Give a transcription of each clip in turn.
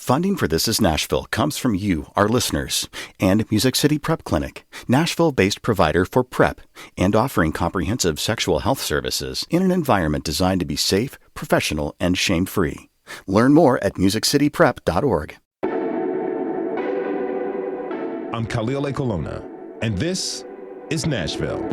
Funding for This Is Nashville comes from you, our listeners, and Music City Prep Clinic, Nashville-based provider for PrEP, and offering comprehensive sexual health services in an environment designed to be safe, professional, and shame-free. Learn more at musiccityprep.org. I'm Khalil A. Colonna, and this is Nashville.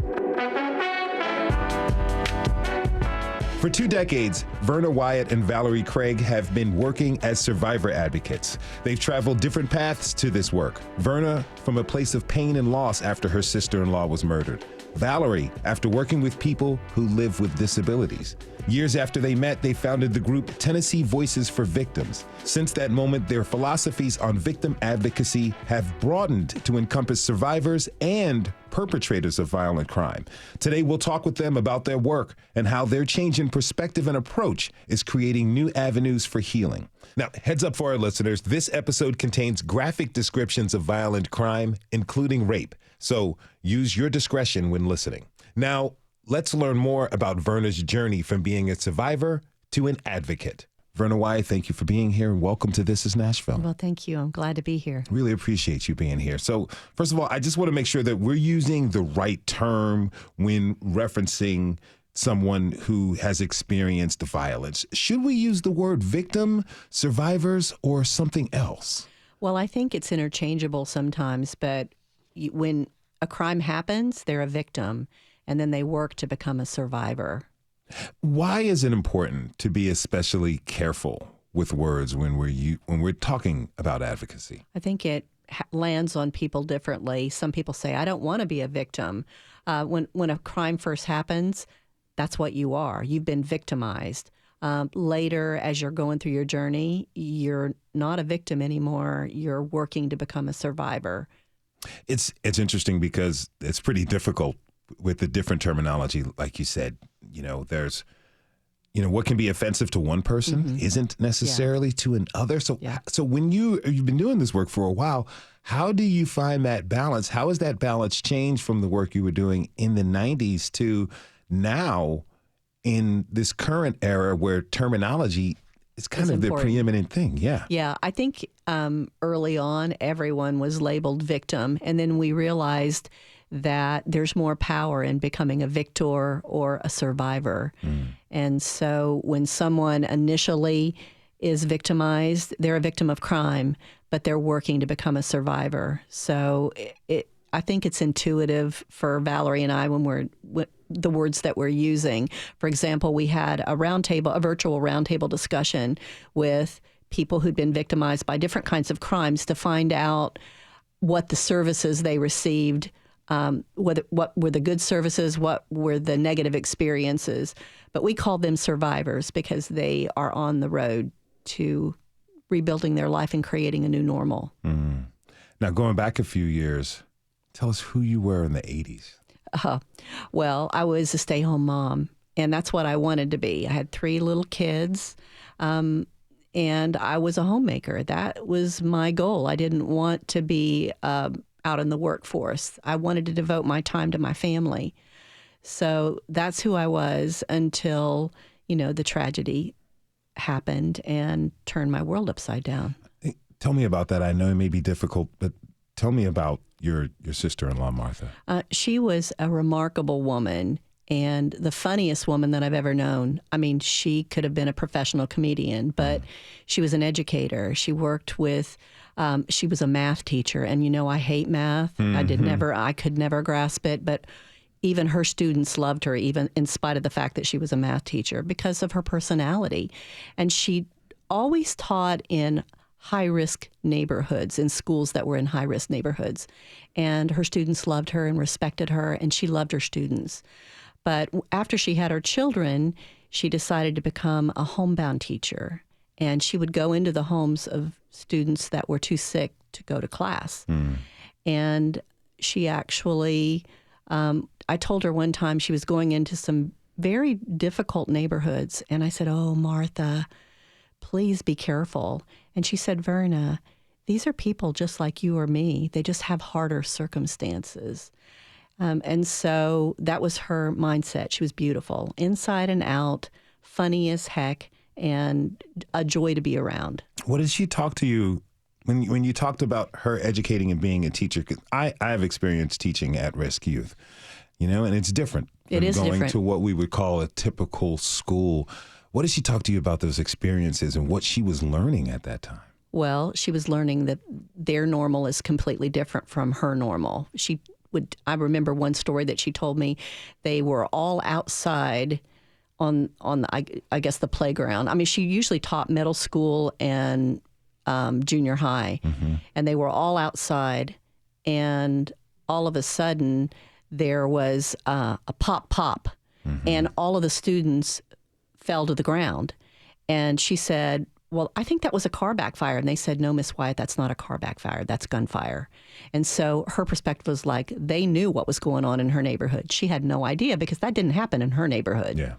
For 2 decades, Verna, Wyatt, and Valerie Craig have been working as survivor advocates. They've traveled different paths to this work. Verna, from a place of pain and loss after her sister-in-law was murdered. Valerie, after working with people who live with disabilities. Years after they met, they founded the group Tennessee Voices for Victims. Since that moment, their philosophies on victim advocacy have broadened to encompass survivors and perpetrators of violent crime. Today, we'll talk with them about their work and how their change in perspective and approach is creating new avenues for healing. Now, heads up for our listeners, this episode contains graphic descriptions of violent crime, including rape. So use your discretion when listening. Now, let's learn more about Verna's journey from being a survivor to an advocate. Verna, Wyatt, thank you for being here, and welcome to This Is Nashville. Well, thank you. I'm glad to be here. Really appreciate you being here. So, first of all, I just want to make sure that we're using the right term when referencing someone who has experienced violence. Should we use the word victim, survivors, or something else? Well, I think it's interchangeable sometimes, but when a crime happens, they're a victim, and then they work to become a survivor. Why is it important to be especially careful with words when we're talking about advocacy? I think it lands on people differently. Some people say, I don't want to be a victim. When a crime first happens, that's what you are. You've been victimized. Later, as you're going through your journey, you're not a victim anymore. You're working to become a survivor. It's interesting because it's pretty difficult with the different terminology. Like you said, there's, what can be offensive to one person isn't necessarily to another. So when you've been doing this work for a while, how do you find that balance? How has that balance changed from the work you were doing in the 90s to now in this current era where terminology is kind of the preeminent thing? Yeah, I think early on, everyone was labeled victim, and then we realized that there's more power in becoming a victor or a survivor. And so when someone initially is victimized, they're a victim of crime, but they're working to become a survivor. So I think it's intuitive for Valerie and I when the words that we're using. For example, we had a virtual roundtable discussion with people who'd been victimized by different kinds of crimes to find out what the services they received, what were the good services, what were the negative experiences. But we call them survivors because they are on the road to rebuilding their life and creating a new normal. Now, going back a few years, tell us who you were in the 80s. Well, I was a stay-home mom, and that's what I wanted to be. I had 3 little kids, and I was a homemaker. That was my goal. I didn't want to be out in the workforce. I wanted to devote my time to my family. So that's who I was until, the tragedy happened and turned my world upside down. Tell me about that. I know it may be difficult, but tell me about your sister-in-law, Martha. She was a remarkable woman and the funniest woman that I've ever known. I mean, she could have been a professional comedian, but she was an educator. She worked with, she was a math teacher. And, I hate math. I could never grasp it. But even her students loved her, even in spite of the fact that she was a math teacher, because of her personality. And she always taught in high-risk neighborhoods, in schools that were in high-risk neighborhoods. And her students loved her and respected her, and she loved her students. But after she had her children, she decided to become a homebound teacher. And she would go into the homes of students that were too sick to go to class. And she actually, I told her one time she was going into some very difficult neighborhoods. And I said, "Oh, Martha, please be careful." And she said, "Verna, these are people just like you or me. They just have harder circumstances." And so that was her mindset. She was beautiful, inside and out, funny as heck, and a joy to be around. What did she talk to you when you talked about her educating and being a teacher? 'Cause I have experienced teaching at-risk youth, and it's different It is going different to what we would call a typical school. What did she talk to you about those experiences and what she was learning at that time? Well, she was learning that their normal is completely different from her normal. I remember one story that she told me. They were all outside on I guess the playground. I mean, she usually taught middle school and junior high, and they were all outside, and all of a sudden there was a pop, and all of the students fell to the ground. And she said, well, I think that was a car backfire. And they said, no, Miss Wyatt, that's not a car backfire. That's gunfire. And so her perspective was like, they knew what was going on in her neighborhood. She had no idea because that didn't happen in her neighborhood. Yeah.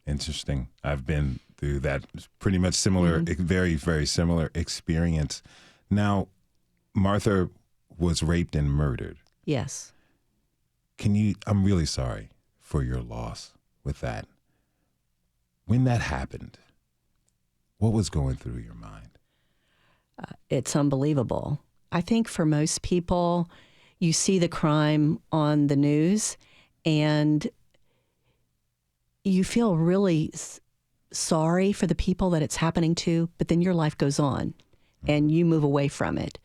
Interesting. I've been through that pretty much similar, very, very similar experience. Now, Martha was raped and murdered. Yes. I'm really sorry for your loss with that. When that happened, what was going through your mind? It's unbelievable. I think for most people, you see the crime on the news and you feel really sorry for the people that it's happening to, but then your life goes on and you move away from it.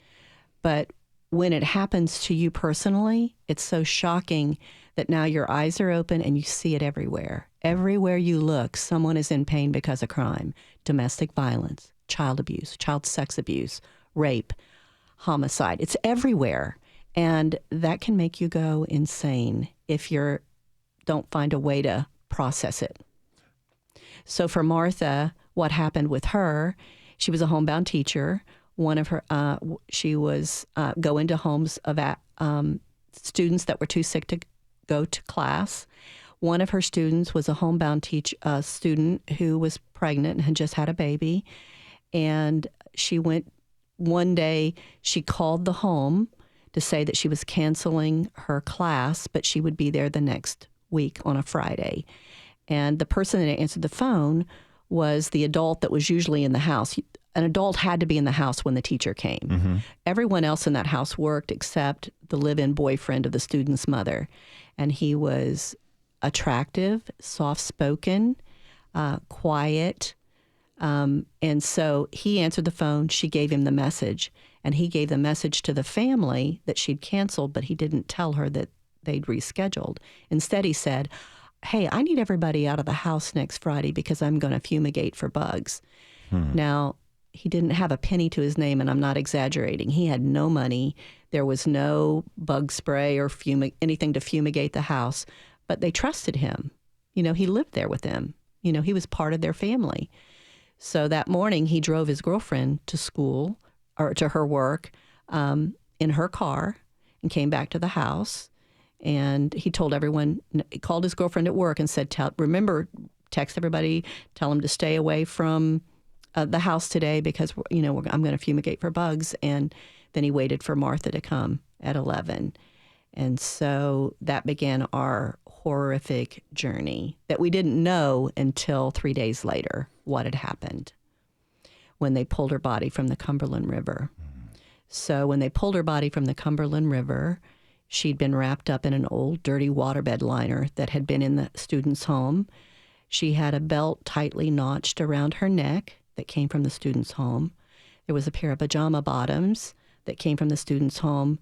But when it happens to you personally, it's so shocking that now your eyes are open and you see it everywhere. Everywhere you look, someone is in pain because of crime, domestic violence, child abuse, child sex abuse, rape, homicide. It's everywhere. And that can make you go insane if you don't find a way to process it. So for Martha, what happened with her, she was a homebound teacher. One of her, she was go into homes of students that were too sick to go to class. One of her students was a homebound student who was pregnant and had just had a baby. And she went one day, she called the home to say that she was canceling her class, but she would be there the next week on a Friday. And the person that answered the phone was the adult that was usually in the house. An adult had to be in the house when the teacher came. Everyone else in that house worked except the live-in boyfriend of the student's mother. And he was attractive, soft-spoken, quiet. And so he answered the phone. She gave him the message. And he gave the message to the family that she'd canceled, but he didn't tell her that they'd rescheduled. Instead, he said, hey, I need everybody out of the house next Friday because I'm going to fumigate for bugs. Now, he didn't have a penny to his name, and I'm not exaggerating. He had no money. There was no bug spray or anything to fumigate the house, but they trusted him. He lived there with them. He was part of their family. So that morning, he drove his girlfriend to school or to her work in her car and came back to the house. And he told everyone, he called his girlfriend at work and said, remember, text everybody, tell them to stay away from the house today because, I'm going to fumigate for bugs. And then he waited for Martha to come at 11. And so that began our horrific journey that we didn't know until 3 days later what had happened when they pulled her body from the Cumberland River. So when they pulled her body from the Cumberland River, she'd been wrapped up in an old dirty waterbed liner that had been in the student's home. She had a belt tightly notched around her neck that came from the student's home. There was a pair of pajama bottoms that came from the student's home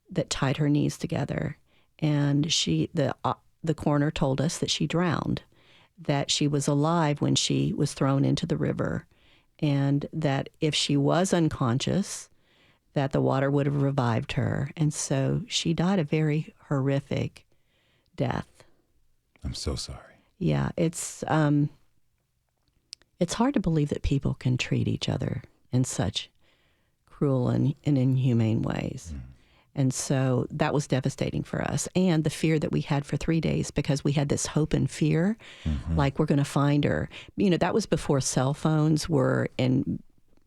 that tied her knees together. And the coroner told us that she drowned, that she was alive when she was thrown into the river, and that if she was unconscious, that the water would have revived her. And so she died a very horrific death. I'm so sorry. Yeah, it's hard to believe that people can treat each other in such cruel and inhumane ways. And so that was devastating for us. And the fear that we had for 3 days, because we had this hope and fear, like we're going to find her. That was before cell phones were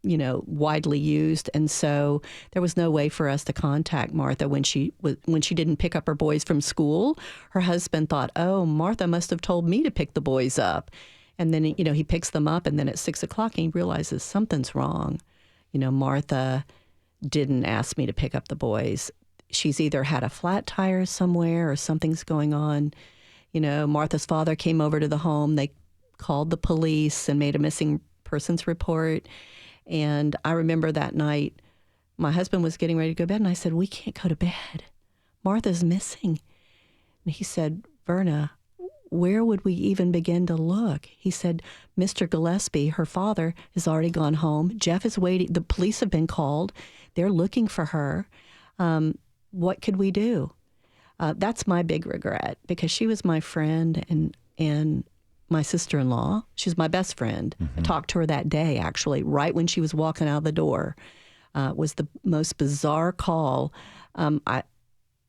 widely used. And so there was no way for us to contact Martha when she didn't pick up her boys from school. Her husband thought, oh, Martha must have told me to pick the boys up. And then, he picks them up, and then at 6 o'clock, he realizes something's wrong. Martha didn't ask me to pick up the boys. She's either had a flat tire somewhere or something's going on. Martha's father came over to the home. They called the police and made a missing persons report. And I remember that night, my husband was getting ready to go to bed, and I said, we can't go to bed. Martha's missing. And he said, Verna, where would we even begin to look? He said, Mr. Gillespie, her father, has already gone home. Jeff is waiting. The police have been called. They're looking for her. What could we do? That's my big regret, because she was my friend and my sister-in-law. She's my best friend. I talked to her that day, actually, right when she was walking out the door. Was the most bizarre call.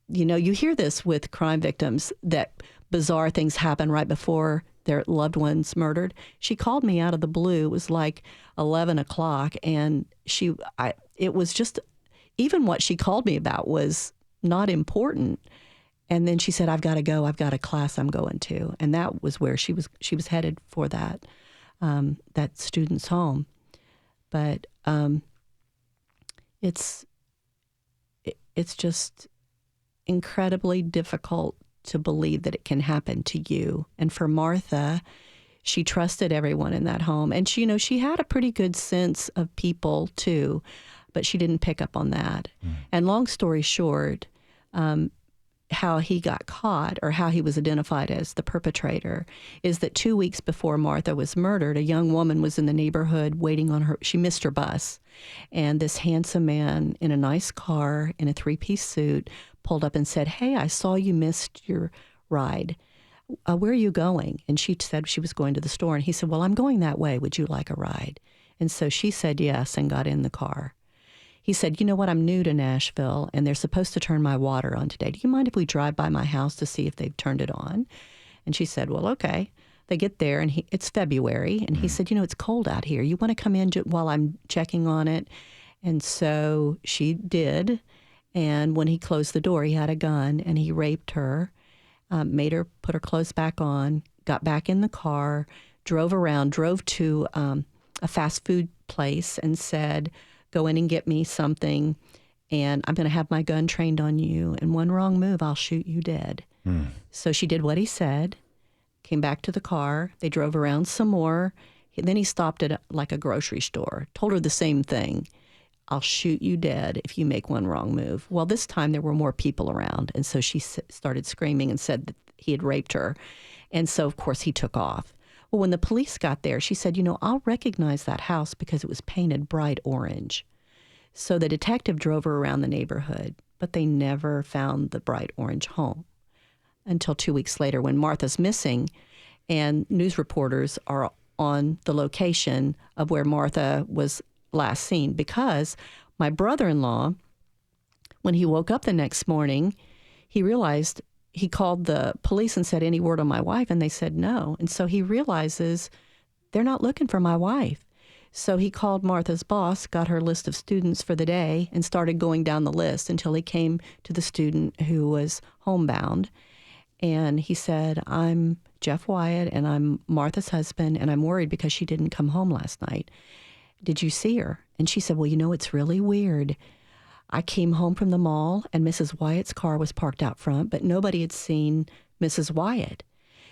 You hear this with crime victims, that bizarre things happen right before their loved one's murdered. She called me out of the blue. It was like 11 o'clock, and it was just, even what she called me about was not important. And then she said, I've got to go. I've got a class I'm going to. And that was where she was headed for that student's home. But it's just incredibly difficult to believe that it can happen to you. And for Martha, she trusted everyone in that home. And she had a pretty good sense of people too, but she didn't pick up on that. And long story short, how he got caught, or how he was identified as the perpetrator, is that 2 weeks before Martha was murdered, a young woman was in the neighborhood waiting on her. She missed her bus. And this handsome man in a nice car in a 3-piece suit pulled up and said, hey, I saw you missed your ride. Where are you going? And she said she was going to the store. And he said, well, I'm going that way. Would you like a ride? And so she said yes and got in the car. He said, you know what, I'm new to Nashville, and they're supposed to turn my water on today. Do you mind if we drive by my house to see if they've turned it on? And she said, well, okay. They get there, and it's February, and he said, it's cold out here. You want to come in while I'm checking on it? And so she did, and when he closed the door, he had a gun, and he raped her, made her put her clothes back on, got back in the car, drove to a fast food place and said, go in and get me something, and I'm going to have my gun trained on you, and one wrong move, I'll shoot you dead. So she did what he said, came back to the car. They drove around some more. Then he stopped at a grocery store, told her the same thing. I'll shoot you dead if you make one wrong move. Well, this time there were more people around, and so she started screaming and said that he had raped her. And so, of course, he took off. Well, when the police got there, she said, I'll recognize that house because it was painted bright orange. So the detective drove her around the neighborhood, but they never found the bright orange home until 2 weeks later when Martha's missing, and news reporters are on the location of where Martha was last seen, because my brother-in-law, when he woke up the next morning, he realized, he called the police and said, any word on my wife? And they said no. And so he realizes they're not looking for my wife. So he called Martha's boss, got her list of students for the day, and started going down the list until he came to the student who was homebound. And he said, I'm Jeff Wyatt, and I'm Martha's husband, and I'm worried because she didn't come home last night. Did you see her? And she said, well, it's really weird. I came home from the mall, and Mrs. Wyatt's car was parked out front, but nobody had seen Mrs. Wyatt.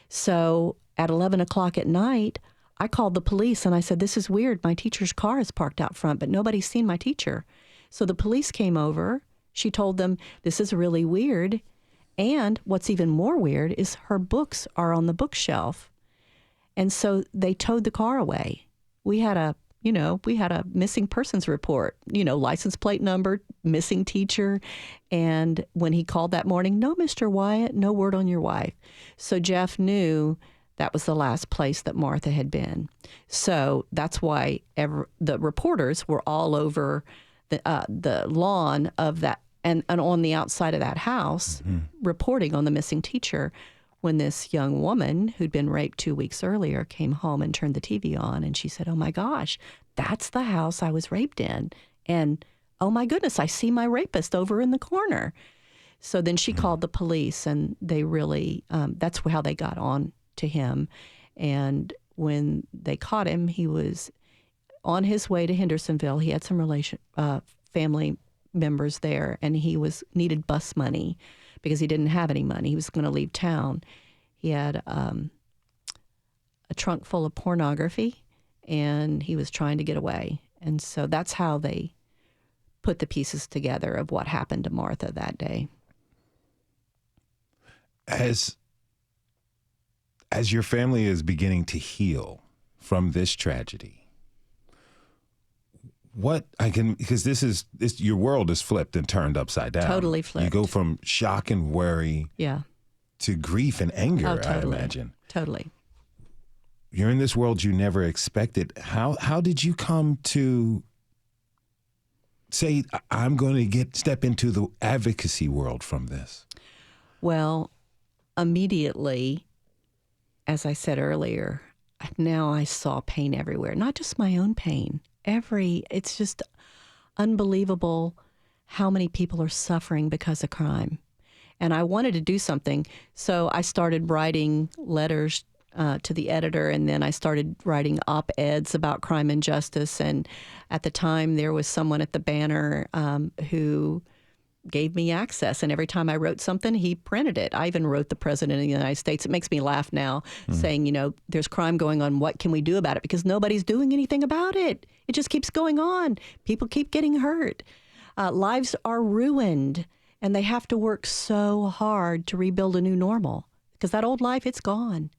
So at 11 o'clock at night, I called the police, and I said, this is weird. My teacher's car is parked out front, but nobody's seen my teacher. So the police came over. She told them, this is really weird. And what's even more weird is her books are on the bookshelf. And so they towed the car away. We had a missing persons report, license plate number, missing teacher. And when he called that morning, no, Mr. Wyatt, no word on your wife. So Jeff knew that was the last place that Martha had been. So that's why the reporters were all over the lawn of that and on the outside of that house, reporting on the missing teacher, when this young woman who'd been raped 2 weeks earlier came home and turned the TV on, and she said, oh my gosh, that's the house I was raped in. And oh my goodness, I see my rapist over in the corner. So then she called the police, and they really, that's how they got on to him. And when they caught him, he was on his way to Hendersonville. He had some family members there, and he needed bus money because he didn't have any money. He was going to leave town. He had a trunk full of pornography, and he was trying to get away. And so that's how they put the pieces together of what happened to Martha that day. As your family is beginning to heal from this tragedy, because your world is flipped and turned upside down. Totally flipped. You go from shock and worry to grief and anger, totally. I imagine. Totally. You're in this world you never expected. How did you come to say, I'm going to step into the advocacy world from this? Well, immediately, as I said earlier, now I saw pain everywhere, not just my own pain. It's just unbelievable how many people are suffering because of crime. And I wanted to do something, so I started writing letters to the editor, and then I started writing op-eds about crime and justice. And at the time, there was someone at the Banner who gave me access, and every time I wrote something, he printed it. I even wrote the President of the United States. It makes me laugh now, saying, there's crime going on. What can we do about it? Because nobody's doing anything about it. It just keeps going on. People keep getting hurt. Lives are ruined, and they have to work so hard to rebuild a new normal, because that old life, it's gone.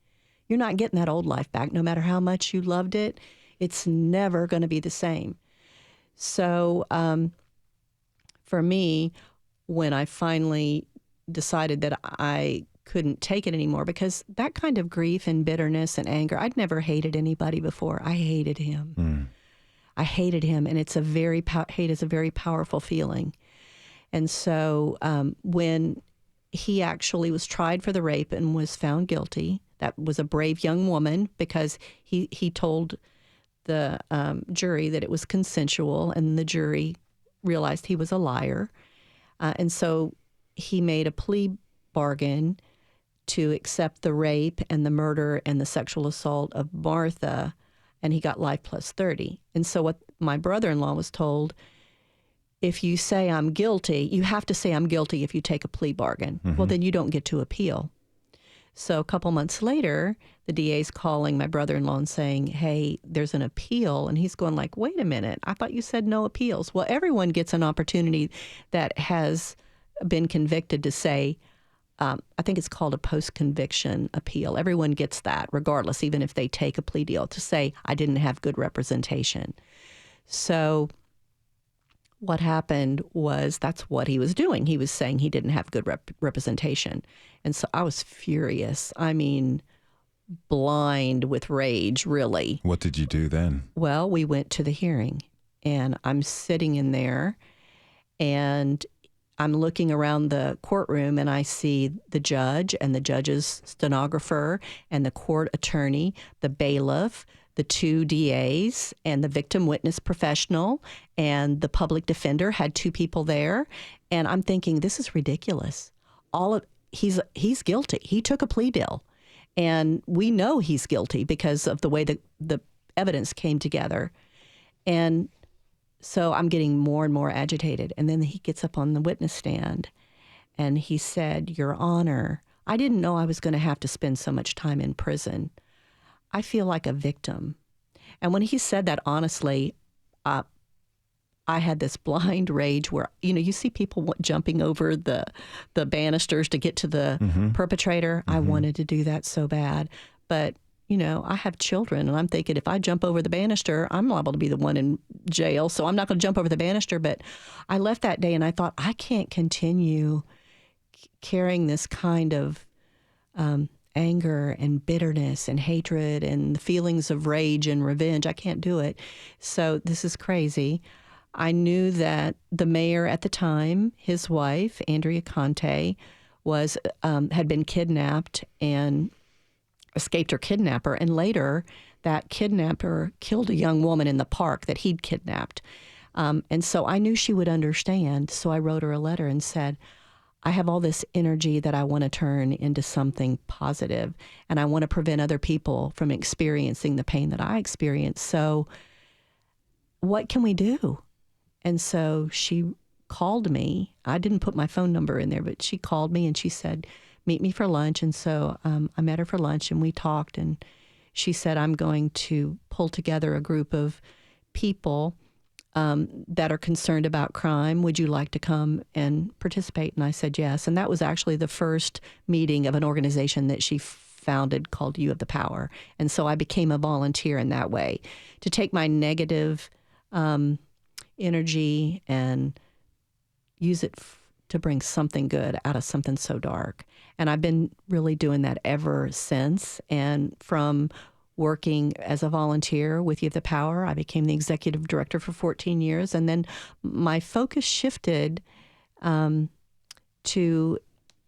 You're not getting that old life back. No matter how much you loved it, it's never going to be the same. So for me, when I finally decided that I couldn't take it anymore, because that kind of grief and bitterness and anger, I'd never hated anybody before. I hated him. I hated him, and hate is a very powerful feeling. And so when he actually was tried for the rape and was found guilty, that was a brave young woman, because he told the jury that it was consensual, and the jury realized he was a liar. And so he made a plea bargain to accept the rape and the murder and the sexual assault of Martha, and he got life plus 30. And so what my brother-in-law was told, if you say I'm guilty, you have to say I'm guilty if you take a plea bargain. Well, then you don't get to appeal. So a couple months later, the DA's calling my brother-in-law and saying, hey, there's an appeal. And he's going like, wait a minute, I thought you said no appeals. Well, everyone gets an opportunity that has been convicted to say, I think it's called a post-conviction appeal. Everyone gets that, regardless, even if they take a plea deal, to say, I didn't have good representation. So what happened was that's what he was doing. He was saying he didn't have good representation. And so I was furious. I mean, blind with rage, really. What did you do then? Well, we went to the hearing, and I'm sitting in there, and I'm looking around the courtroom, and I see the judge and the judge's stenographer and the court attorney, the bailiff, the two DAs, and the victim witness professional, and the public defender had two people there. And I'm thinking, this is ridiculous. He's guilty. He took a plea deal. And we know he's guilty because of the way the evidence came together. And so I'm getting more and more agitated. And then he gets up on the witness stand, and he said, Your Honor, I didn't know I was going to have to spend so much time in prison. I feel like a victim. And when he said that, honestly, I had this blind rage where, you see people jumping over the banisters to get to the perpetrator. I wanted to do that so bad. But, I have children, and I'm thinking if I jump over the banister, I'm liable to be the one in jail. So I'm not going to jump over the banister. But I left that day, and I thought, I can't continue carrying this kind of anger and bitterness and hatred and the feelings of rage and revenge. I can't do it. So this is crazy. I knew that the mayor at the time, his wife, Andrea Conte, had been kidnapped and escaped her kidnapper. And later, that kidnapper killed a young woman in the park that he'd kidnapped. And so I knew she would understand. So I wrote her a letter and said, I have all this energy that I want to turn into something positive, and I want to prevent other people from experiencing the pain that I experience. So what can we do? And so she called me. I didn't put my phone number in there, but she called me and she said, meet me for lunch. And so I met her for lunch and we talked, and she said, I'm going to pull together a group of people that are concerned about crime. Would you like to come and participate? And I said yes. And that was actually the first meeting of an organization that she founded called You Have the Power. And so I became a volunteer in that way to take my negative energy and use it to bring something good out of something so dark. And I've been really doing that ever since. And from working as a volunteer with You Have the Power, I became the executive director for 14 years. And then my focus shifted to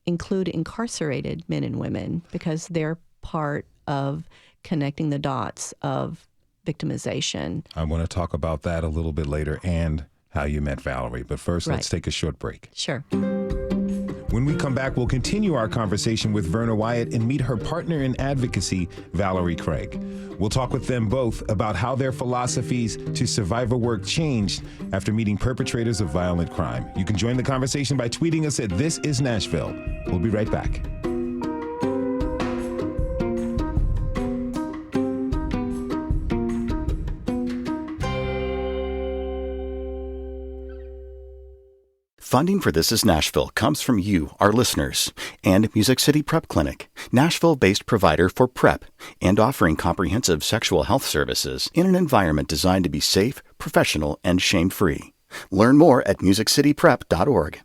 include incarcerated men and women, because they're part of connecting the dots of victimization. I want to talk about that a little bit later and how you met Valerie. But first, let's take a short break. Sure. When we come back, we'll continue our conversation with Verna Wyatt and meet her partner in advocacy, Valerie Craig. We'll talk with them both about how their philosophies to survivor work changed after meeting perpetrators of violent crime. You can join the conversation by tweeting us at This Is Nashville. We'll be right back. Funding for This Is Nashville comes from you, our listeners, and Music City Prep Clinic, Nashville-based provider for PrEP and offering comprehensive sexual health services in an environment designed to be safe, professional, and shame-free. Learn more at musiccityprep.org.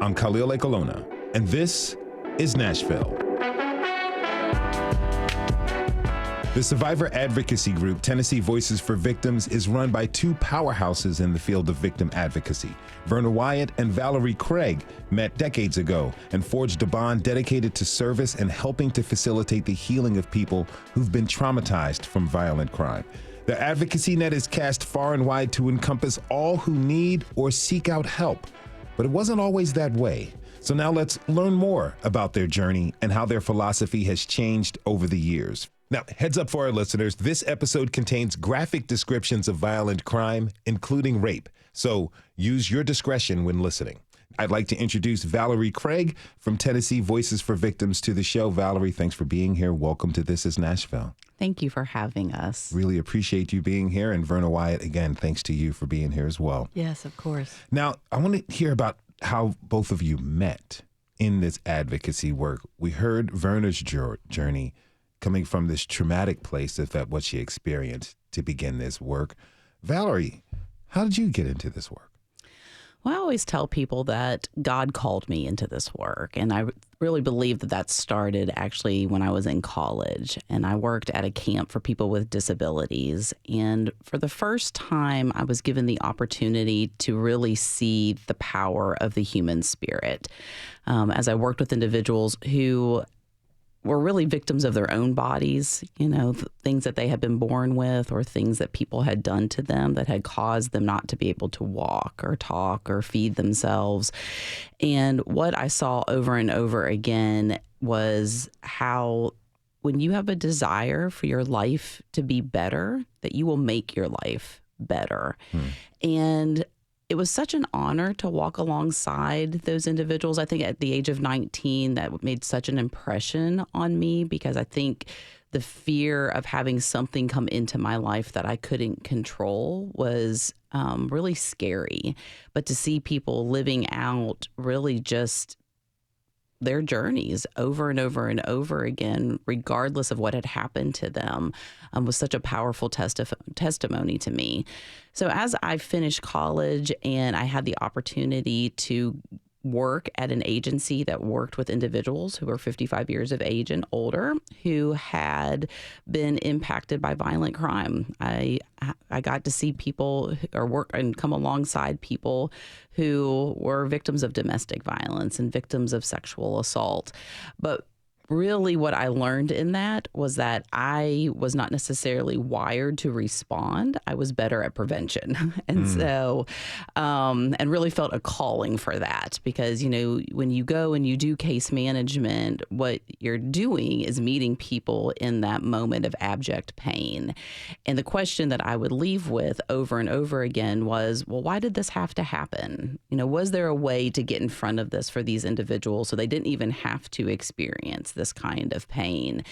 I'm Khalil Ekolona, and this is Nashville. The survivor advocacy group, Tennessee Voices for Victims, is run by two powerhouses in the field of victim advocacy. Verna Wyatt and Valerie Craig met decades ago and forged a bond dedicated to service and helping to facilitate the healing of people who've been traumatized from violent crime. Their advocacy net is cast far and wide to encompass all who need or seek out help. But it wasn't always that way. So now let's learn more about their journey and how their philosophy has changed over the years. Now, heads up for our listeners, this episode contains graphic descriptions of violent crime, including rape. So use your discretion when listening. I'd like to introduce Valerie Craig from Tennessee Voices for Victims to the show. Valerie, thanks for being here. Welcome to This Is Nashville. Thank you for having us. Really appreciate you being here. And Verna Wyatt, again, thanks to you for being here as well. Yes, of course. Now, I want to hear about how both of you met in this advocacy work. We heard Verna's journey coming from this traumatic place of that what she experienced to begin this work. Valerie, how did you get into this work? Well, I always tell people that God called me into this work, and I really believe that that started actually when I was in college, and I worked at a camp for people with disabilities. And for the first time, I was given the opportunity to really see the power of the human spirit as I worked with individuals who were really victims of their own bodies, you know, things that they had been born with or things that people had done to them that had caused them not to be able to walk or talk or feed themselves. And what I saw over and over again was how when you have a desire for your life to be better, that you will make your life better. And it was such an honor to walk alongside those individuals. I think at the age of 19, that made such an impression on me because I think the fear of having something come into my life that I couldn't control was really scary. But to see people living out really just their journeys over and over and over again, regardless of what had happened to them, was such a powerful testimony to me. So as I finished college and I had the opportunity to work at an agency that worked with individuals who were 55 years of age and older who had been impacted by violent crime. I got to see people or work and come alongside people who were victims of domestic violence and victims of sexual assault. But really what I learned in that was that I was not necessarily wired to respond. I was better at prevention. And so, and really felt a calling for that because, you know, when you go and you do case management, what you're doing is meeting people in that moment of abject pain. And the question that I would leave with over and over again was, well, why did this have to happen? You know, was there a way to get in front of this for these individuals so they didn't even have to experience this kind of pain?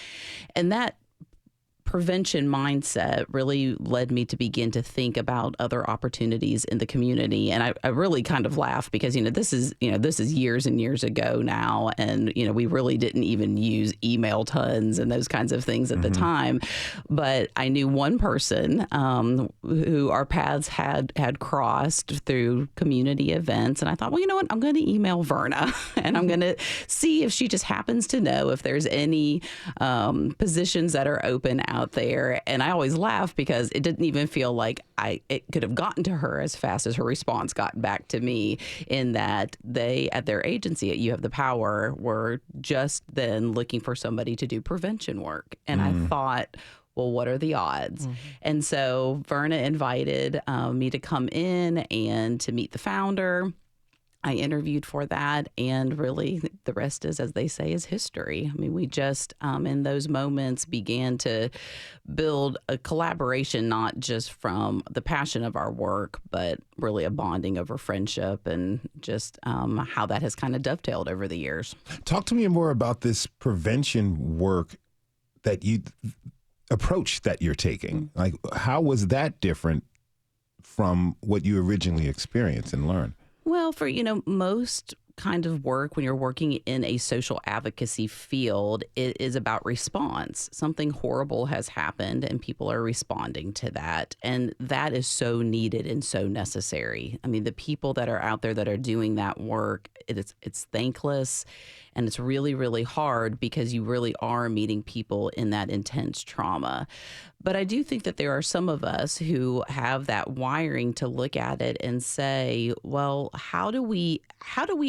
And that prevention mindset really led me to begin to think about other opportunities in the community. And I really kind of laugh because, this is years and years ago now. And, we really didn't even use email tons and those kinds of things at the time. But I knew one person who our paths had crossed through community events. And I thought, well, you know what? I'm going to email Verna and I'm going to see if she just happens to know if there's any positions that are open out there. And I always laugh because it didn't even feel like it could have gotten to her as fast as her response got back to me, in that they, at their agency at You Have the Power, were just then looking for somebody to do prevention work. And I thought, well, what are the odds? And so Verna invited me to come in and to meet the founder. I interviewed for that, and really the rest is, as they say, is history. I mean, we just, in those moments, began to build a collaboration, not just from the passion of our work, but really a bonding over friendship and just how that has kind of dovetailed over the years. Talk to me more about this prevention work approach that you're taking. Like, how was that different from what you originally experienced and learned? Well, for, most kind of work, when you're working in a social advocacy field, it is about response. Something horrible has happened and people are responding to that. And that is so needed and so necessary. I mean, the people that are out there that are doing that work, it's thankless. And it's really, really hard because you really are meeting people in that intense trauma. But I do think that there are some of us who have that wiring to look at it and say, well, how do we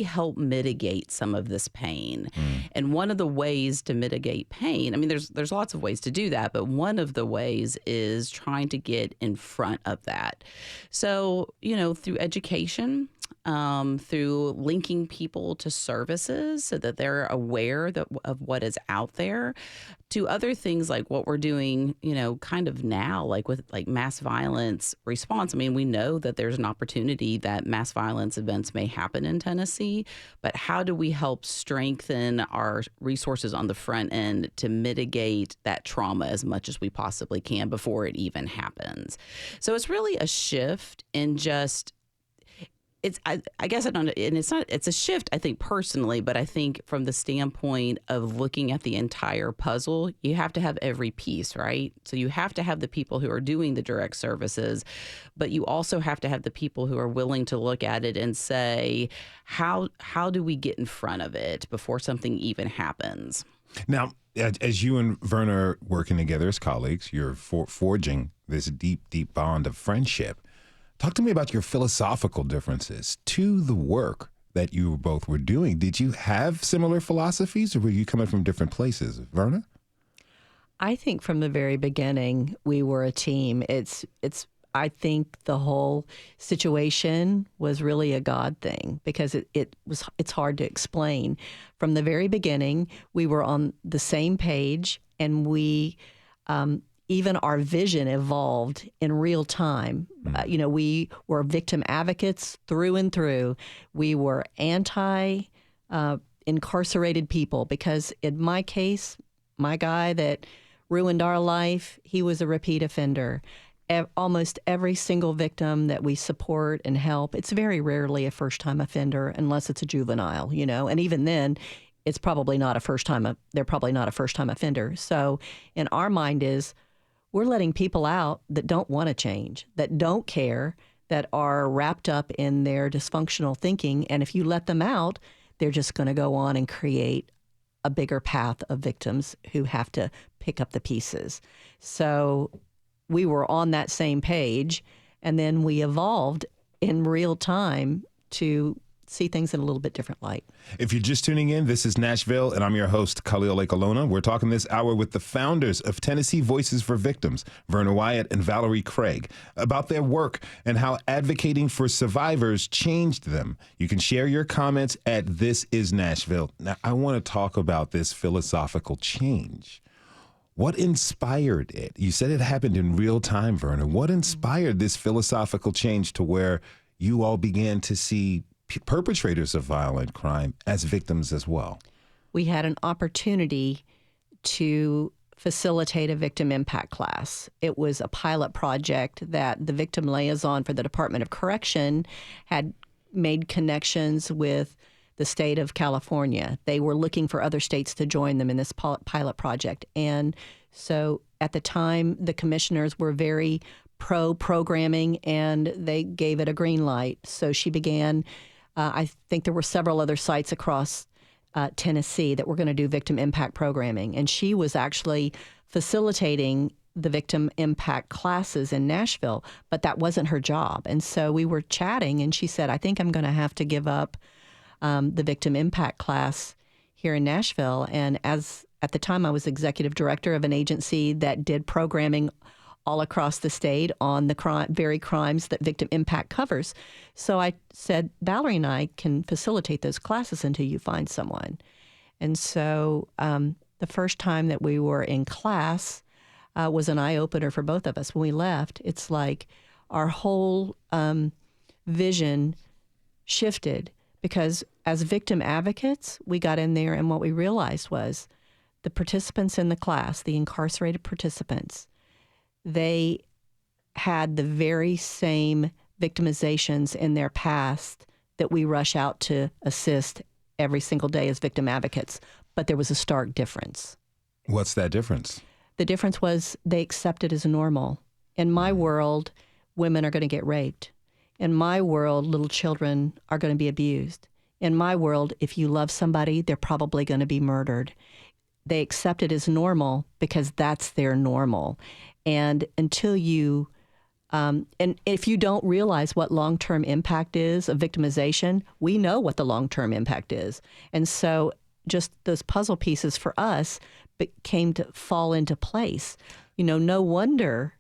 help mitigate some of this pain? And one of the ways to mitigate pain, I mean, there's lots of ways to do that, but one of the ways is trying to get in front of that. So, through education, through linking people to services so that they're aware of what is out there, to other things like what we're doing, kind of now, like with mass violence response. I mean, we know that there's an opportunity that mass violence events may happen in Tennessee, but how do we help strengthen our resources on the front end to mitigate that trauma as much as we possibly can before it even happens? So it's really a shift in just, I guess I don't know, and it's a shift, I think, personally, but I think from the standpoint of looking at the entire puzzle, you have to have every piece, right? So you have to have the people who are doing the direct services, but you also have to have the people who are willing to look at it and say, how do we get in front of it before something even happens? Now, as you and Verna are working together as colleagues, you're forging this deep, deep bond of friendship. Talk to me about your philosophical differences to the work that you both were doing. Did you have similar philosophies, or were you coming from different places? Verna? I think from the very beginning, we were a team. I think the whole situation was really a God thing because it's hard to explain. From the very beginning, we were on the same page, and we even our vision evolved in real time. We were victim advocates through and through. We were anti-incarcerated people because in my case, my guy that ruined our life, he was a repeat offender. Almost every single victim that we support and help, it's very rarely a first-time offender unless it's a juvenile, and even then, it's probably not a first-time. They're probably not a first-time offender. So in our mind we're letting people out that don't want to change, that don't care, that are wrapped up in their dysfunctional thinking. And if you let them out, they're just going to go on and create a bigger path of victims who have to pick up the pieces. So we were on that same page, and then we evolved in real time to see things in a little bit different light. If you're just tuning in, this is Nashville, and I'm your host, Khalil Akolona. We're talking this hour with the founders of Tennessee Voices for Victims, Verna Wyatt and Valerie Craig, about their work and how advocating for survivors changed them. You can share your comments at This Is Nashville. Now, I want to talk about this philosophical change. What inspired it? You said it happened in real time, Verna. What inspired this philosophical change to where you all began to see perpetrators of violent crime as victims as well? We had an opportunity to facilitate a victim impact class. It was a pilot project that the victim liaison for the Department of Correction had made connections with the state of California. They were looking for other states to join them in this pilot project. And so at the time, the commissioners were very pro-programming, and they gave it a green light. So she began, I think there were several other sites across Tennessee that were going to do victim impact programming. And she was actually facilitating the victim impact classes in Nashville, but that wasn't her job. And so we were chatting, and she said, I think I'm going to have to give up the victim impact class here in Nashville. And at the time, I was executive director of an agency that did programming all across the state on the very crimes that victim impact covers. So I said, Valerie and I can facilitate those classes until you find someone. And so the first time that we were in class was an eye-opener for both of us. When we left, it's like our whole vision shifted, because as victim advocates, we got in there, and what we realized was the participants in the class, the incarcerated participants, they had the very same victimizations in their past that we rush out to assist every single day as victim advocates. But there was a stark difference. What's that difference? The difference was they accept it as normal. In my world, women are going to get raped. In my world, little children are going to be abused. In my world, if you love somebody, they're probably going to be murdered. They accept it as normal because that's their normal. And until you, and if you don't realize what long-term impact is of victimization, we know what the long-term impact is. And so just those puzzle pieces for us came to fall into place. You know, no wonder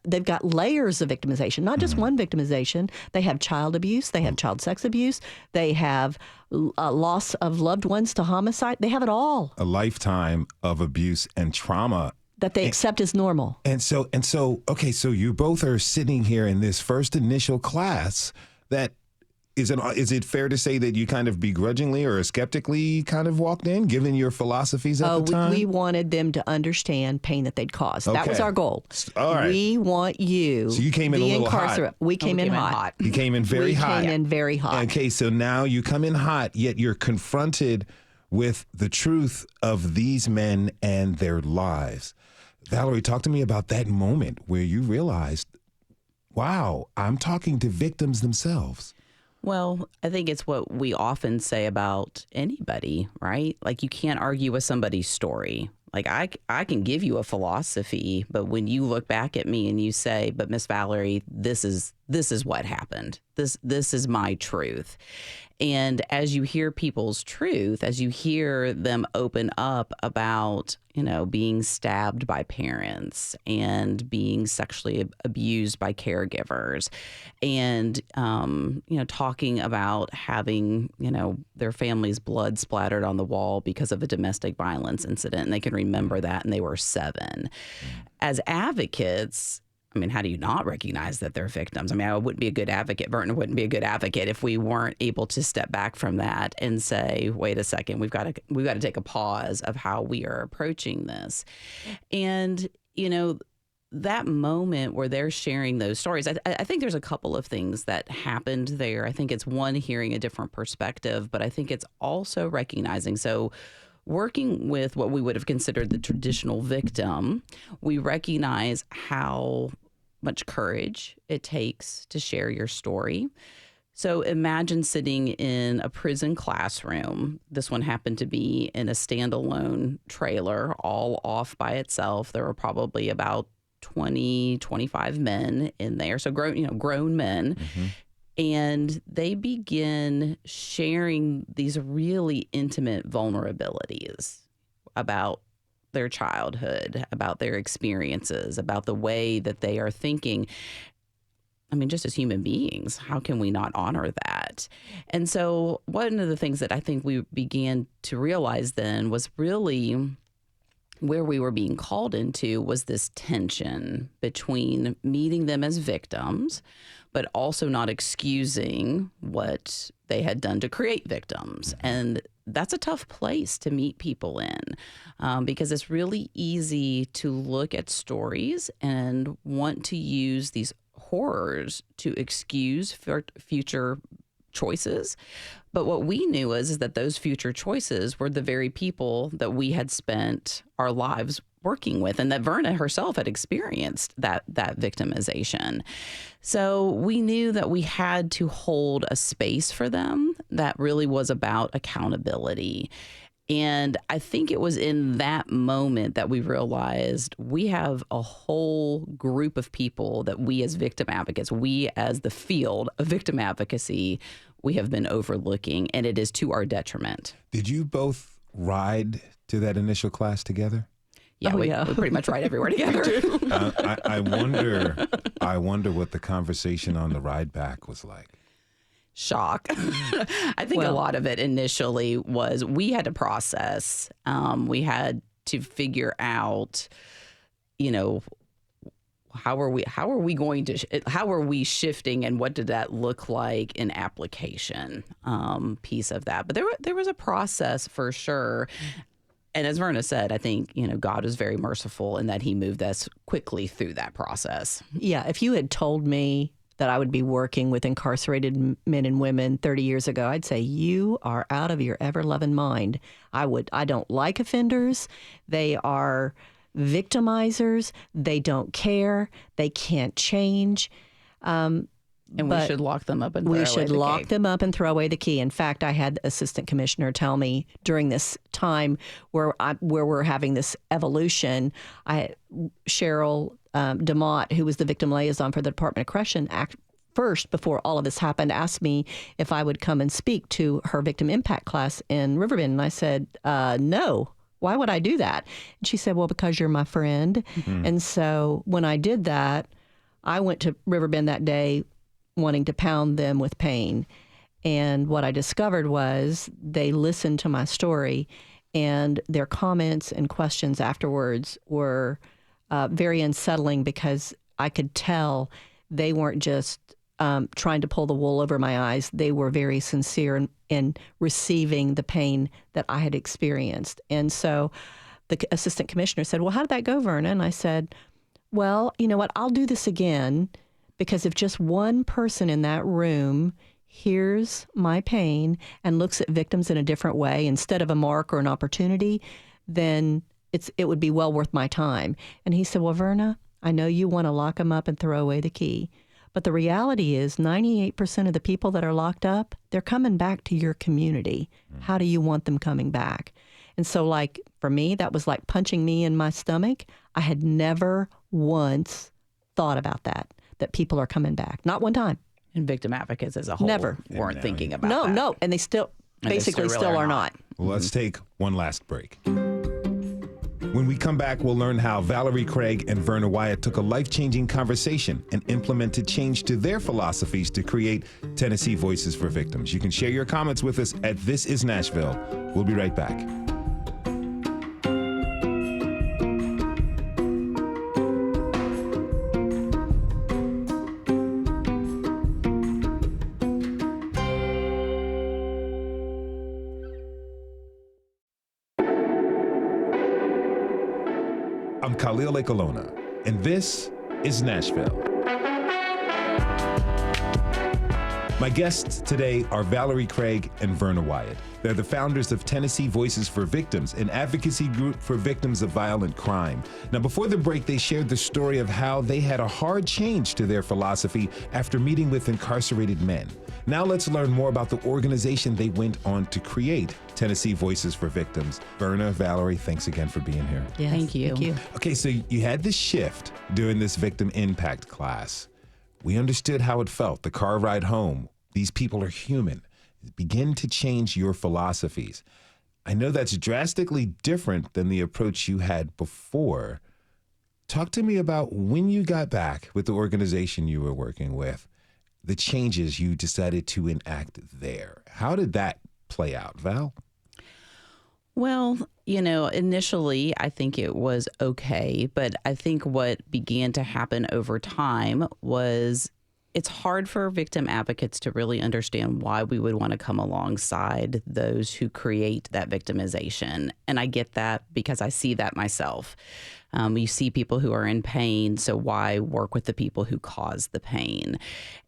they've got layers of victimization, not just one victimization. They have child abuse. They have child sex abuse. They have loss of loved ones to homicide. They have it all. A lifetime of abuse and trauma that they accept as normal. And so, okay, so you both are sitting here in this first initial class that is it fair to say that you kind of begrudgingly or skeptically kind of walked in, given your philosophies at the time? We wanted them to understand pain that they'd caused. Okay. That was our goal. All right. We want you. So you came in a little hot. We came in hot. You came in very hot. We came in very hot. Okay, so now you come in hot, yet you're confronted with the truth of these men and their lives. Valerie, talk to me about that moment where you realized, wow, I'm talking to victims themselves. Well, I think it's what we often say about anybody, right? Like, you can't argue with somebody's story. Like, I can give you a philosophy, but when you look back at me and you say, but Miss Valerie, this is what happened. This is my truth. And as you hear people's truth, as you hear them open up about, you know, being stabbed by parents and being sexually abused by caregivers and, you know, talking about having, you know, their family's blood splattered on the wall because of a domestic violence incident, and they can remember that, and they were 7. As advocates, I mean, how do you not recognize that they're victims? I mean, I wouldn't be a good advocate. Verna wouldn't be a good advocate if we weren't able to step back from that and say, wait a second, we've got to take a pause of how we are approaching this. And, you know, that moment where they're sharing those stories, I think there's a couple of things that happened there. I think it's one, hearing a different perspective, but I think it's also recognizing. So working with what we would have considered the traditional victim, we recognize how much courage it takes to share your story. So imagine sitting in a prison classroom. This one happened to be in a standalone trailer, all off by itself. There were probably about 20, 25 men in there. So grown men. Mm-hmm. And they begin sharing these really intimate vulnerabilities about their childhood, about their experiences, about the way that they are thinking. I mean, just as human beings, how can we not honor that? And so one of the things that I think we began to realize then was really where we were being called into was this tension between meeting them as victims, but also not excusing what they had done to create victims. And that's a tough place to meet people in, because it's really easy to look at stories and want to use these horrors to excuse future choices. But what we knew is that those future choices were the very people that we had spent our lives working with, and that Verna herself had experienced that victimization. So we knew that we had to hold a space for them that really was about accountability. And I think it was in that moment that we realized we have a whole group of people that we as victim advocates, we as the field of victim advocacy, we have been overlooking, and it is to our detriment. Did you both ride to that initial class together? Yeah, we pretty much ride everywhere together. I wonder what the conversation on the ride back was like. Shock. I think a lot of it initially was we had to process. We had to figure out, how are we shifting, and what did that look like in application piece of that. But there was a process for sure. And as Verna said, I think, God was very merciful in that he moved us quickly through that process. Yeah, if you had told me that I would be working with incarcerated men and women 30 years ago, I'd say, you are out of your ever-loving mind. I don't like offenders. They are victimizers. They don't care. They can't change. And we should lock them up and throw away the key. We should lock them up and throw away the key. In fact, I had the assistant commissioner tell me during this time where we're having this evolution, Cheryl DeMott, who was the victim liaison for the Department of Correction, first, before all of this happened, asked me if I would come and speak to her victim impact class in Riverbend. And I said, no. Why would I do that? And she said, well, because you're my friend. Mm-hmm. And so when I did that, I went to Riverbend that day wanting to pound them with pain. And what I discovered was they listened to my story, and their comments and questions afterwards were very unsettling, because I could tell they weren't just trying to pull the wool over my eyes. They were very sincere in receiving the pain that I had experienced. And so the assistant commissioner said, well, how did that go, Verna? And I said, well, you know what, I'll do this again, because if just one person in that room hears my pain and looks at victims in a different way instead of a mark or an opportunity, then it would be well worth my time. And he said, well, Verna, I know you want to lock them up and throw away the key, but the reality is 98% of the people that are locked up, they're coming back to your community. How do you want them coming back? And so, like, for me, that was like punching me in my stomach. I had never once thought about that people are coming back. Not one time. And victim advocates as a whole weren't thinking about that. No, and they still are not. Well, let's take one last break. When we come back, we'll learn how Valerie Craig and Verna Wyatt took a life-changing conversation and implemented change to their philosophies to create Tennessee Voices for Victims. You can share your comments with us at This Is Nashville. We'll be right back. I'm Khalil Ekalona, and this is Nashville. My guests today are Valerie Craig and Verna Wyatt. They're the founders of Tennessee Voices for Victims, an advocacy group for victims of violent crime. Now, before the break, they shared the story of how they had a hard change to their philosophy after meeting with incarcerated men. Now let's learn more about the organization they went on to create, Tennessee Voices for Victims. Verna, Valerie, thanks again for being here. Yes, Thank you. Thank you. Okay, so you had this shift during this victim impact class. We understood how it felt, the car ride home. These people are human. Begin to change your philosophies. I know that's drastically different than the approach you had before. Talk to me about when you got back with the organization you were working with, the changes you decided to enact there. How did that play out, Val? Well, initially I think it was okay, but I think what began to happen over time was it's hard for victim advocates to really understand why we would want to come alongside those who create that victimization. And I get that because I see that myself. You see people who are in pain, so why work with the people who cause the pain?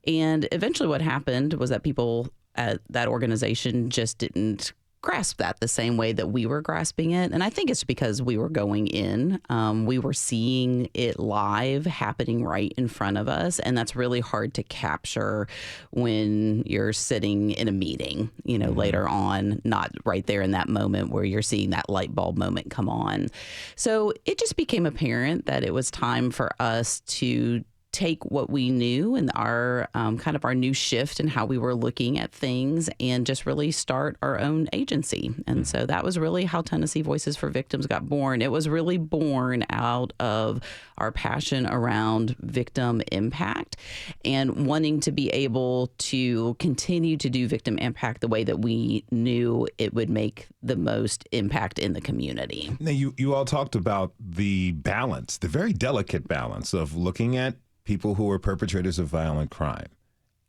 And eventually what happened was that people at that organization just didn't grasp that the same way that we were grasping it. And I think it's because we were going in, we were seeing it live happening right in front of us. And that's really hard to capture when you're sitting in a meeting, later on, not right there in that moment where you're seeing that light bulb moment come on. So it just became apparent that it was time for us to take what we knew and our kind of our new shift in how we were looking at things and just really start our own agency. And so that was really how Tennessee Voices for Victims got born. It was really born out of our passion around victim impact and wanting to be able to continue to do victim impact the way that we knew it would make the most impact in the community. Now, you all talked about the balance, the very delicate balance of looking at people who are perpetrators of violent crime,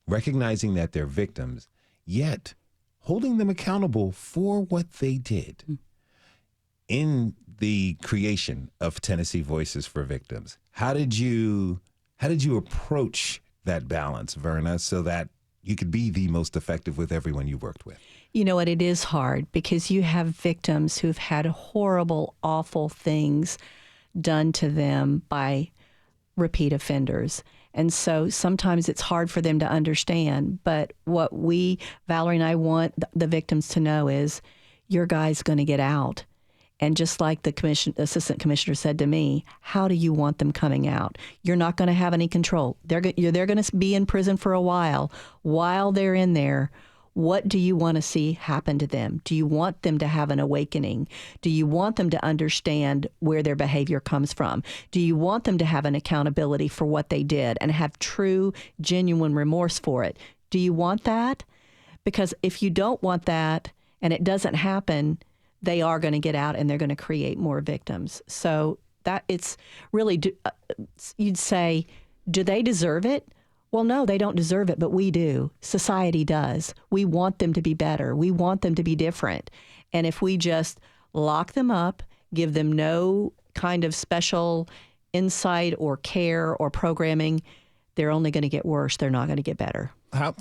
recognizing that they're victims, yet holding them accountable for what they did. In the creation of Tennessee Voices for Victims, how did you approach that balance, Verna, so that you could be the most effective with everyone you worked with? You know what? It is hard because you have victims who've had horrible, awful things done to them by repeat offenders. And so sometimes it's hard for them to understand. But what Valerie and I want the victims to know is your guy's going to get out. And just like the assistant commissioner said to me, how do you want them coming out? You're not going to have any control. They're going to be in prison for a while. While they're in there, what do you want to see happen to them? Do you want them to have an awakening? Do you want them to understand where their behavior comes from? Do you want them to have an accountability for what they did and have true, genuine remorse for it? Do you want that? Because if you don't want that and it doesn't happen, they are going to get out and they're going to create more victims. So that it's really, you'd say, do they deserve it? Well, no, they don't deserve it, but we do. Society does. We want them to be better. We want them to be different. And if we just lock them up, give them no kind of special insight or care or programming, they're only going to get worse. They're not going to get better.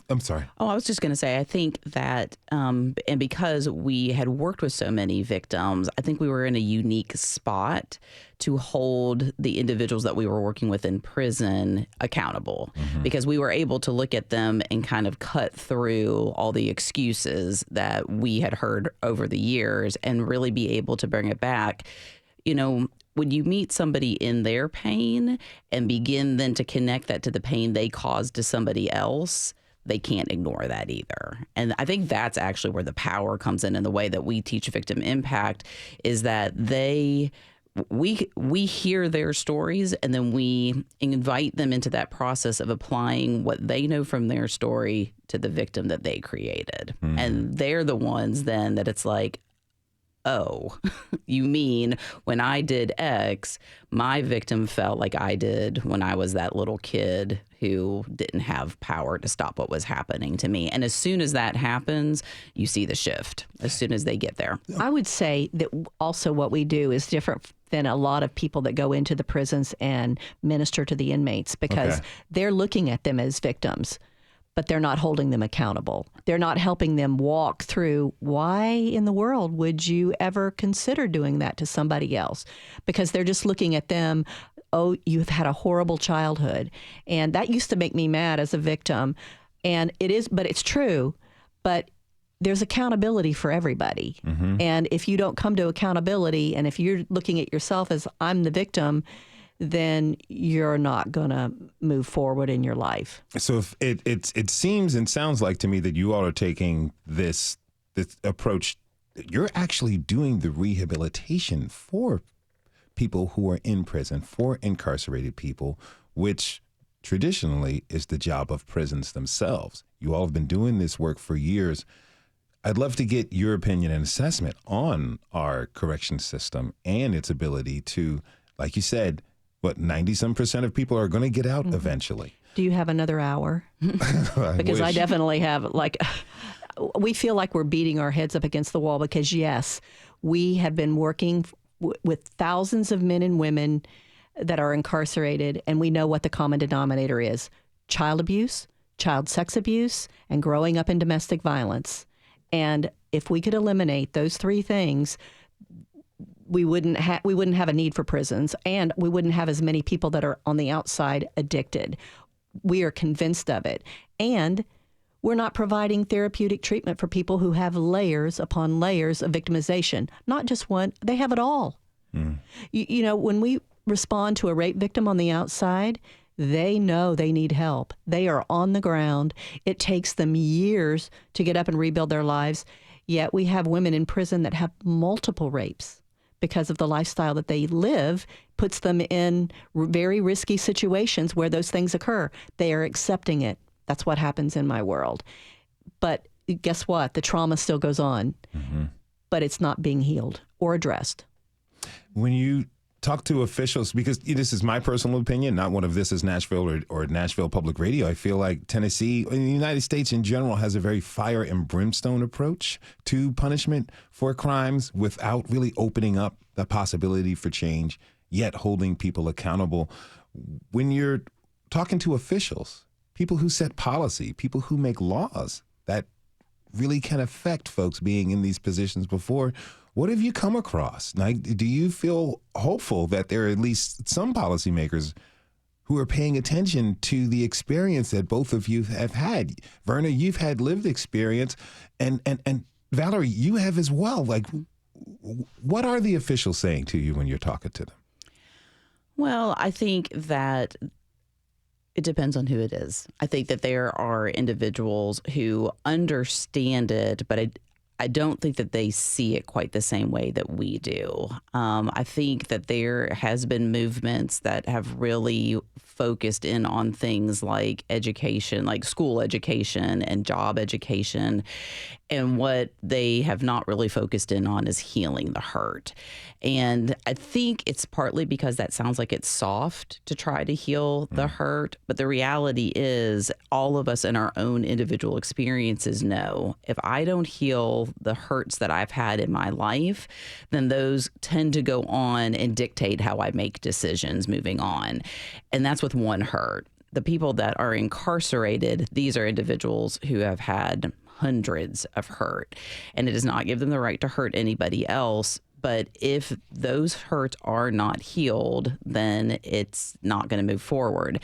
I'm sorry. Oh, I was just going to say, I think that, and because we had worked with so many victims, I think we were in a unique spot to hold the individuals that we were working with in prison accountable, because we were able to look at them and kind of cut through all the excuses that we had heard over the years and really be able to bring it back. When you meet somebody in their pain and begin then to connect that to the pain they caused to somebody else, they can't ignore that either. And I think that's actually where the power comes in the way that we teach victim impact is that we hear their stories and then we invite them into that process of applying what they know from their story to the victim that they created. And they're the ones then that it's like, oh, you mean when I did X, my victim felt like I did when I was that little kid who didn't have power to stop what was happening to me. And as soon as that happens, you see the shift as soon as they get there. I would say that also what we do is different than a lot of people that go into the prisons and minister to the inmates because they're looking at them as victims, but they're not holding them accountable. They're not helping them walk through why in the world would you ever consider doing that to somebody else? Because they're just looking at them, oh, you've had a horrible childhood. And that used to make me mad as a victim. And it is, but it's true. But there's accountability for everybody. And if you don't come to accountability and if you're looking at yourself as I'm the victim, then you're not going to move forward in your life. So if it seems and sounds like to me that you all are taking this approach, you're actually doing the rehabilitation for people who are in prison, for incarcerated people, which traditionally is the job of prisons themselves. You all have been doing this work for years. I'd love to get your opinion and assessment on our correction system and its ability to, like you said, 90-some% of people are going to get out eventually. Do you have another hour? Because I definitely have. We feel like we're beating our heads up against the wall because, yes, we have been working with thousands of men and women that are incarcerated, and we know what the common denominator is: child abuse, child sex abuse, and growing up in domestic violence. And if we could eliminate those three things, we wouldn't have a need for prisons, and we wouldn't have as many people that are on the outside addicted. We are convinced of it. And we're not providing therapeutic treatment for people who have layers upon layers of victimization. Not just one, they have it all. You know, when we respond to a rape victim on the outside, they know they need help. They are on the ground. It takes them years to get up and rebuild their lives. Yet we have women in prison that have multiple rapes because of the lifestyle that they live, puts them in very risky situations where those things occur. They are accepting it. That's what happens in my world. But guess what? The trauma still goes on, but it's not being healed or addressed. When you talk to officials, because this is my personal opinion, not one of This Is Nashville or Nashville Public Radio, I feel like Tennessee, and the United States in general, has a very fire and brimstone approach to punishment for crimes without really opening up the possibility for change, yet holding people accountable. When you're talking to officials, people who set policy, people who make laws that really can affect folks being in these positions before, what have you come across? Like, do you feel hopeful that there are at least some policymakers who are paying attention to the experience that both of you have had? Verna, you've had lived experience, and Valerie, you have as well. Like, what are the officials saying to you when you're talking to them? Well, I think that it depends on who it is. I think that there are individuals who understand it, but I don't think that they see it quite the same way that we do. I think that there has been movements that have really focused in on things like education, like school education and job education. And what they have not really focused in on is healing the hurt. And I think it's partly because that sounds like it's soft to try to heal the hurt. But the reality is all of us in our own individual experiences know if I don't heal the hurts that I've had in my life, then those tend to go on and dictate how I make decisions moving on. And that's with one hurt. The people that are incarcerated, these are individuals who have had hundreds of hurt, and it does not give them the right to hurt anybody else. But if those hurts are not healed, then it's not going to move forward.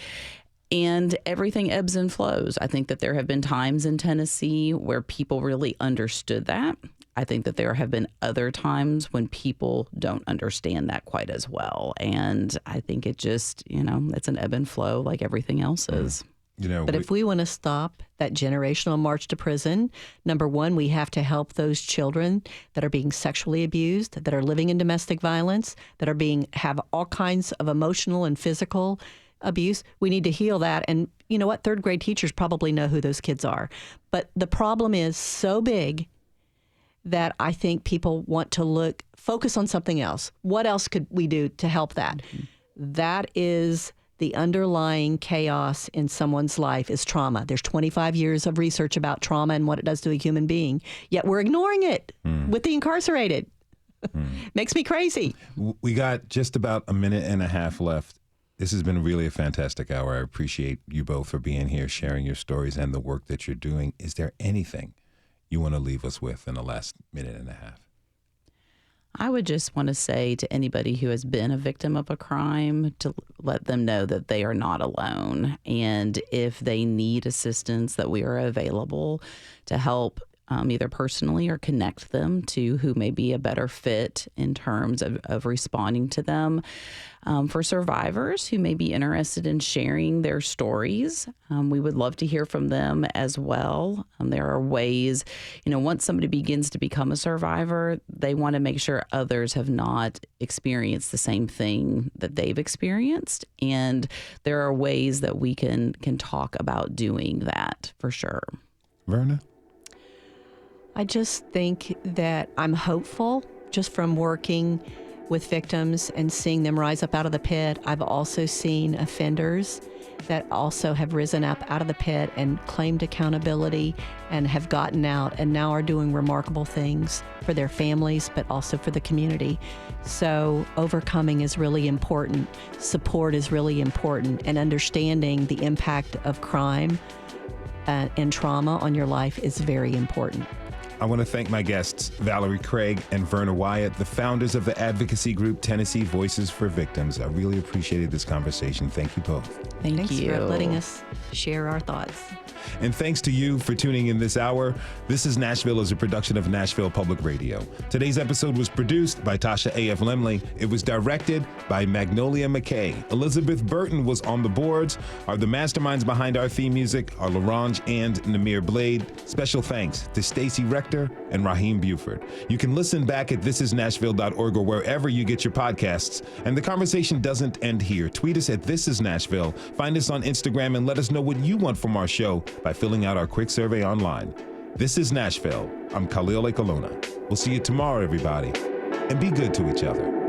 And everything ebbs and flows. I think that there have been times in Tennessee where people really understood that. I think that there have been other times when people don't understand that quite as well. And I think it just, it's an ebb and flow like everything else is. But if we want to stop that generational march to prison, number one, we have to help those children that are being sexually abused, that are living in domestic violence, that are have all kinds of emotional and physical abuse. We need to heal that. And you know what? Third grade teachers probably know who those kids are. But the problem is so big that I think people want to focus on something else. What else could we do to help that? That is the underlying chaos in someone's life is trauma. There's 25 years of research about trauma and what it does to a human being, yet we're ignoring it with the incarcerated. Makes me crazy. We got just about a minute and a half left. This has been really a fantastic hour. I appreciate you both for being here, sharing your stories and the work that you're doing. Is there anything you want to leave us with in the last minute and a half? I would just want to say to anybody who has been a victim of a crime to let them know that they are not alone. And if they need assistance, that we are available to help either personally or connect them to who may be a better fit in terms of responding to them. For survivors who may be interested in sharing their stories, we would love to hear from them as well. There are ways, once somebody begins to become a survivor, they want to make sure others have not experienced the same thing that they've experienced. And there are ways that we can talk about doing that for sure. Verna? I just think that I'm hopeful just from working with victims and seeing them rise up out of the pit. I've also seen offenders that also have risen up out of the pit and claimed accountability and have gotten out and now are doing remarkable things for their families, but also for the community. So overcoming is really important. Support is really important, and understanding the impact of crime and trauma on your life is very important. I want to thank my guests, Valerie Craig and Verna Wyatt, the founders of the advocacy group Tennessee Voices for Victims. I really appreciated this conversation. Thank you both. Thanks for letting us share our thoughts. And thanks to you for tuning in this hour. This is Nashville is a production of Nashville Public Radio. Today's episode was produced by Tasha A.F. Lemley. It was directed by Magnolia McKay. Elizabeth Burton was on the boards. The masterminds behind our theme music are LaRange and Namir Blade. Special thanks to Stacy Rector and Raheem Buford. You can listen back at thisisnashville.org or wherever you get your podcasts. And the conversation doesn't end here. Tweet us at This Is Nashville. Find us on Instagram and let us know what you want from our show by filling out our quick survey online. This is Nashville. I'm Khalil Ekalona. We'll see you tomorrow, everybody. And be good to each other.